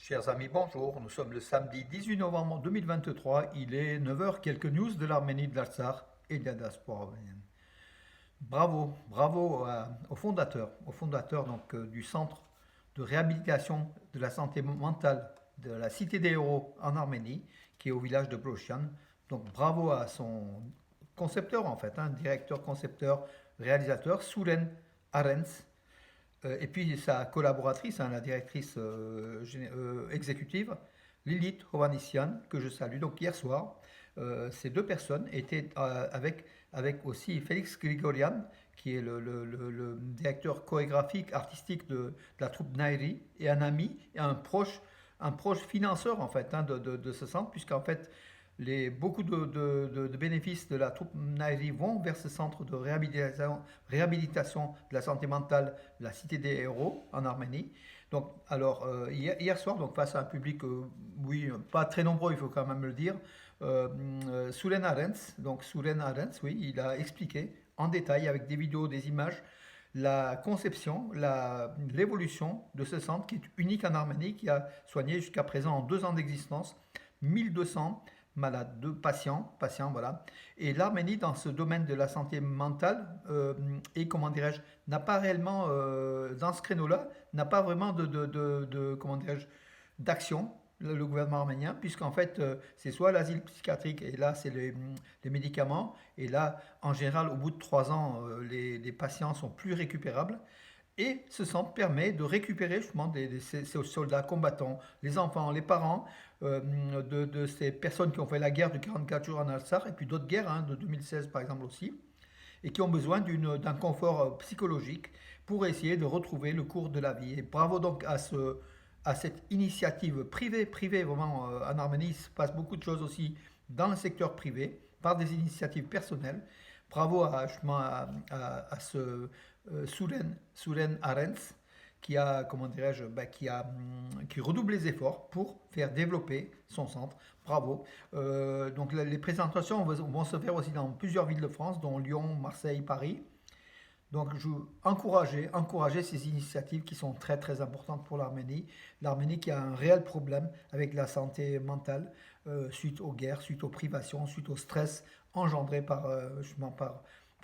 Chers amis, bonjour. Nous sommes le samedi 18 novembre 2023. Il est 9 heures. Quelques news de l'Arménie, de l'Artsakh et de la diaspora arménienne. Bravo, bravo au fondateur donc, du centre de réhabilitation de la santé mentale de la Cité des Héros en Arménie, qui est au village de Broshian. Donc bravo à son concepteur en fait, directeur, concepteur, réalisateur, Sulen Arens, et puis sa collaboratrice, la directrice exécutive, Lilith Hovhannissian, que je salue. Donc hier soir, ces deux personnes étaient avec aussi Félix Grigorian, qui est le directeur chorégraphique, artistique de la troupe Nairi, et un ami et un proche financeur en fait de ce centre, puisqu'en fait beaucoup de bénéfices de la troupe Nairi vont vers ce centre de réhabilitation de la santé mentale, la Cité des Héros en Arménie. Donc, alors, hier soir, donc, face à un public, oui, pas très nombreux, il faut quand même le dire, Sulen Arens, oui, il a expliqué en détail avec des vidéos, des images, la conception, l'évolution de ce centre qui est unique en Arménie, qui a soigné jusqu'à présent en 2 ans d'existence 1200 malades, patients, voilà. Et l'Arménie, dans ce domaine de la santé mentale, et comment dirais-je, n'a pas réellement, dans ce créneau-là, n'a pas vraiment comment dirais-je, d'action, le gouvernement arménien, puisqu'en fait, c'est soit l'asile psychiatrique, et là, c'est les médicaments, et là, en général, au bout de 3 ans, les patients sont plus récupérables. Et ce centre permet de récupérer justement ces soldats combattants, les enfants, les parents de ces personnes qui ont fait la guerre de 44 jours en Alsace et puis d'autres guerres, de 2016 par exemple aussi, et qui ont besoin d'un confort psychologique pour essayer de retrouver le cours de la vie. Et bravo donc à cette initiative privée vraiment en Arménie. Il se passe beaucoup de choses aussi dans le secteur privé par des initiatives personnelles. Bravo justement à ce Sulen Arens qui a, comment dirais-je, qui redouble les efforts pour faire développer son centre. Bravo. Donc les présentations vont se faire aussi dans plusieurs villes de France, dont Lyon, Marseille, Paris. Donc, je veux encourager ces initiatives qui sont très très importantes pour l'Arménie. L'Arménie qui a un réel problème avec la santé mentale suite aux guerres, suite aux privations, suite au stress engendré justement par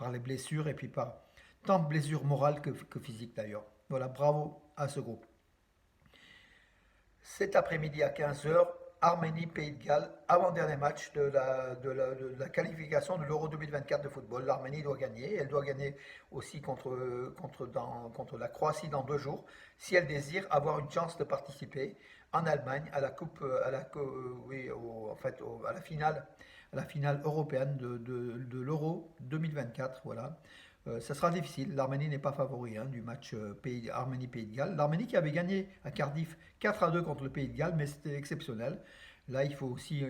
les blessures et puis par tant de blessures morales que physiques d'ailleurs. Voilà, bravo à ce groupe. Cet après-midi à 15 heures, Arménie-Pays de Galles, avant-dernier match de la qualification de l'Euro 2024 de football. L'Arménie doit gagner. Elle doit gagner aussi contre la Croatie dans 2 jours, si elle désire avoir une chance de participer en Allemagne à la coupe, oui, en fait, à la finale européenne de l'Euro 2024. Voilà. Ça sera difficile. L'Arménie n'est pas favori du match Arménie-Pays de Galles. L'Arménie qui avait gagné à Cardiff 4-2 contre le Pays de Galles, mais c'était exceptionnel. Là, il faut aussi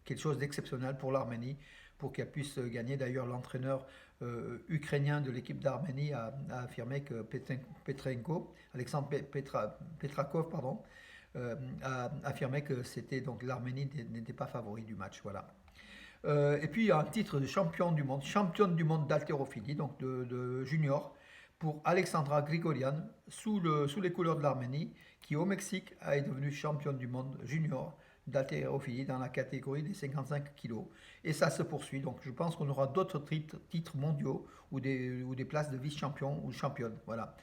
quelque chose d'exceptionnel pour l'Arménie pour qu'elle puisse gagner. D'ailleurs, l'entraîneur ukrainien de l'équipe d'Arménie a affirmé que Alexandre Petrakov, pardon, a affirmé que c'était donc l'Arménie n'était pas favori du match. Voilà. Et puis il y a un titre de championne du monde d'haltérophilie, donc de junior, pour Alexandra Grigorian, sous les couleurs de l'Arménie, qui au Mexique est devenue championne du monde junior d'haltérophilie dans la catégorie des 55 kilos. Et ça se poursuit, donc je pense qu'on aura d'autres titres mondiaux ou des places de vice-champion ou championne, voilà.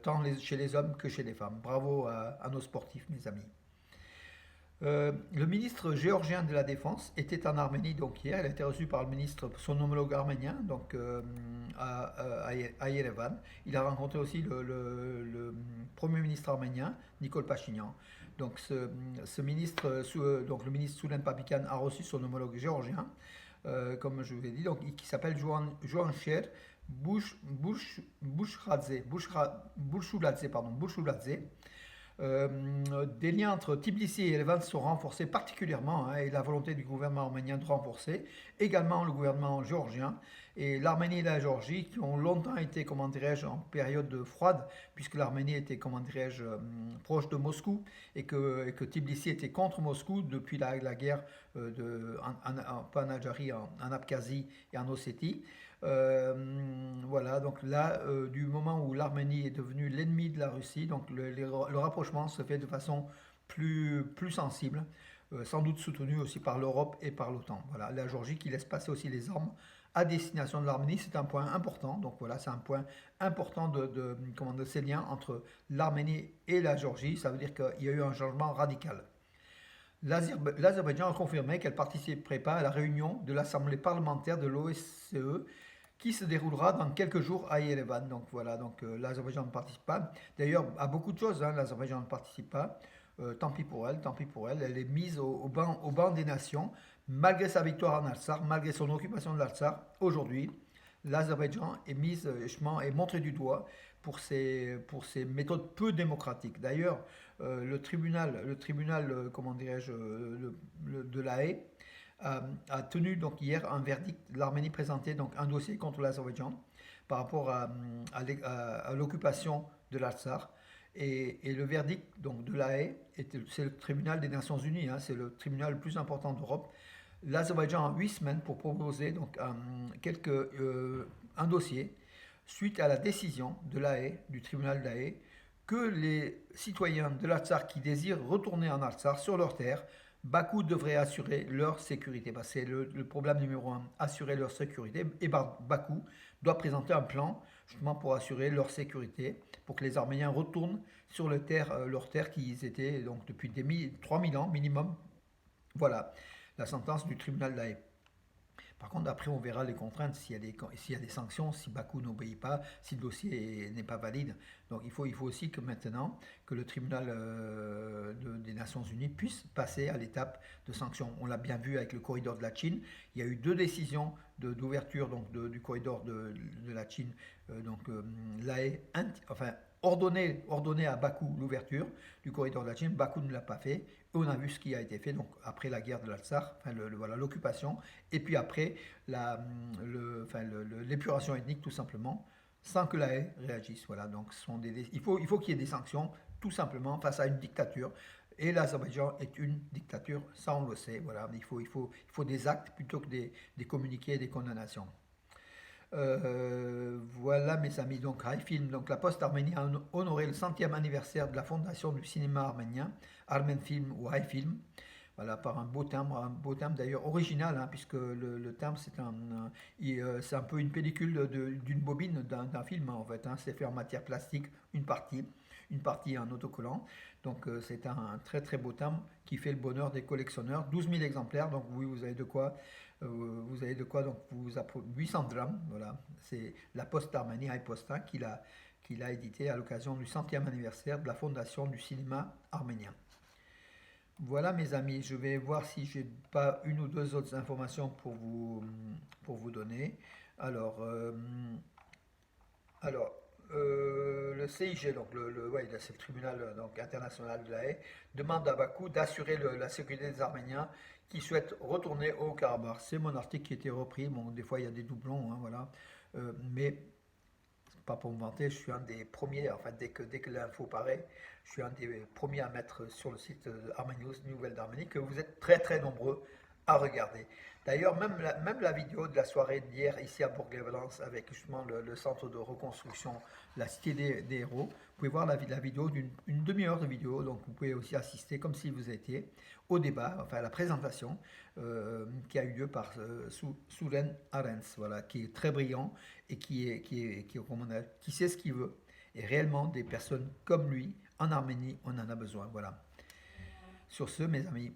Tant chez les hommes que chez les femmes. Bravo à nos sportifs, mes amis. Le ministre géorgien de la Défense était en Arménie donc hier. Il a été reçu par le ministre, son homologue arménien, donc à Yerevan. Il a rencontré aussi le premier ministre arménien, Nikol Pachinian. Donc ce ministre, donc le ministre Soulen Papikan a reçu son homologue géorgien, comme je vous l'ai dit, donc qui s'appelle Joancher Bouchouladze. Des liens entre Tbilissi et Erevan sont renforcés particulièrement, et la volonté du gouvernement arménien de renforcer, également le gouvernement géorgien, et l'Arménie et la Géorgie qui ont longtemps été, comment dirais-je, en période froide, puisque l'Arménie était, comment dirais-je, proche de Moscou, et que Tbilissi était contre Moscou depuis la guerre pas en Algérie, en Abkhazie et en Ossétie. Voilà, donc là, du moment où l'Arménie est devenue l'ennemi de la Russie, donc le rapprochement se fait de façon plus sensible, sans doute soutenu aussi par l'Europe et par l'OTAN. Voilà, la Géorgie qui laisse passer aussi les armes à destination de l'Arménie, c'est un point important. Donc voilà, c'est un point important de ces liens entre l'Arménie et la Géorgie. Ça veut dire qu'il y a eu un changement radical. L'Azerbaïdjan a confirmé qu'elle ne participerait pas à la réunion de l'Assemblée parlementaire de l'OSCE qui se déroulera dans quelques jours à Yerevan. Donc voilà, donc l'Azerbaïdjan ne participe pas. D'ailleurs, à beaucoup de choses, hein, l'Azerbaïdjan ne participe pas. Tant pis pour elle, tant pis pour elle. Elle est mise au banc des nations, malgré sa victoire en Artsakh, malgré son occupation de l'Artsakh. Aujourd'hui, l'Azerbaïdjan est mise, est montré du doigt pour ses méthodes peu démocratiques. D'ailleurs, comment dirais-je, de la Haye a tenu donc hier un verdict. L'Arménie présentait donc un dossier contre l'Azerbaïdjan par rapport à l'occupation de l'Artsakh. Et le verdict donc, de la Haye, c'est le tribunal des Nations Unies, hein, c'est le tribunal le plus important d'Europe. L'Azerbaïdjan a 8 semaines pour proposer donc, un dossier suite à la décision de la Haye, du tribunal de la Haye, que les citoyens de l'Artsakh qui désirent retourner en Artsakh sur leur terre, Bakou devrait assurer leur sécurité. Bah, c'est le problème numéro un, assurer leur sécurité. Et Bakou doit présenter un plan justement pour assurer leur sécurité, pour que les Arméniens retournent sur leur terre qui étaient donc depuis 3000 ans minimum. Voilà la sentence du tribunal de la Haye. Par contre, après, on verra les contraintes, s'il y a des sanctions, si Bakou n'obéit pas, si le dossier n'est pas valide. Donc il faut aussi que maintenant, que le tribunal des Nations Unies puisse passer à l'étape de sanctions. On l'a bien vu avec le corridor de la Chine. Il y a eu 2 décisions d'ouverture du corridor de la Chine. Ordonné à Bakou l'ouverture du corridor de la Chine. Bakou ne l'a pas fait. Et on a vu ce qui a été fait donc, après la guerre de l'Artsakh, voilà, l'occupation, et puis après l'épuration ethnique tout simplement, sans que la Haye réagisse. Voilà, donc il faut qu'il y ait des sanctions tout simplement face à une dictature. Et l'Azerbaïdjan est une dictature, ça on le sait. Voilà, il faut des actes plutôt que des communiqués et des condamnations. Voilà mes amis, donc Haïfilm, donc la Poste Arménie a honoré le 100e anniversaire de la fondation du cinéma arménien, Armen Film ou Haïfilm, voilà, par un beau timbre d'ailleurs original, hein, puisque le timbre c'est un peu une pellicule d'une bobine d'un film en fait, hein, c'est fait en matière plastique, une partie en autocollant, donc c'est un très très beau timbre qui fait le bonheur des collectionneurs, 12 000 exemplaires, donc oui, vous avez de quoi donc vous 800 grammes, voilà, c'est la Poste Arménie Posta qui l'a édité à l'occasion du 100e anniversaire de la fondation du cinéma arménien. Voilà mes amis, je vais voir si j'ai pas une ou deux autres informations pour vous donner. Alors, le CIG, donc c'est le tribunal donc, international de la Haye, demande à Bakou d'assurer la sécurité des Arméniens qui souhaitent retourner au Karabakh. C'est mon article qui a été repris. Bon, des fois il y a des doublons, hein, voilà. Mais pas pour me vanter, je suis un des premiers, enfin dès que l'info paraît, je suis un des premiers à mettre sur le site Armenius, Nouvelles d'Arménie, que vous êtes très très nombreux à regarder. D'ailleurs, même la vidéo de la soirée d'hier ici à Bourg-les-Valences avec justement le centre de reconstruction, la cité des héros, vous pouvez voir la vidéo d'une demi-heure de vidéo, donc vous pouvez aussi assister comme si vous étiez au débat, enfin à la présentation qui a eu lieu par Suren Arens, voilà, qui est très brillant et qui sait ce qu'il veut. Et réellement, des personnes comme lui, en Arménie, on en a besoin. Voilà. Sur ce, mes amis,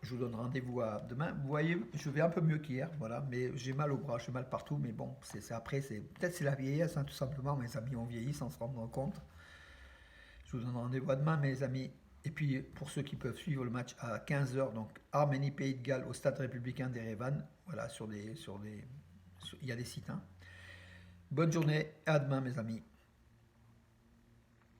je vous donne rendez-vous à demain. Vous voyez, je vais un peu mieux qu'hier, voilà, mais j'ai mal au bras, j'ai mal partout, mais bon, peut-être c'est la vieillesse, hein, tout simplement, mes amis, on vieillit sans se rendre compte. Je vous donne rendez-vous à demain, mes amis. Et puis, pour ceux qui peuvent suivre le match à 15 h, donc Arménie, Pays de Galles, au stade républicain d'Erevan, voilà, il y a des sites. Hein. Bonne journée, à demain, mes amis.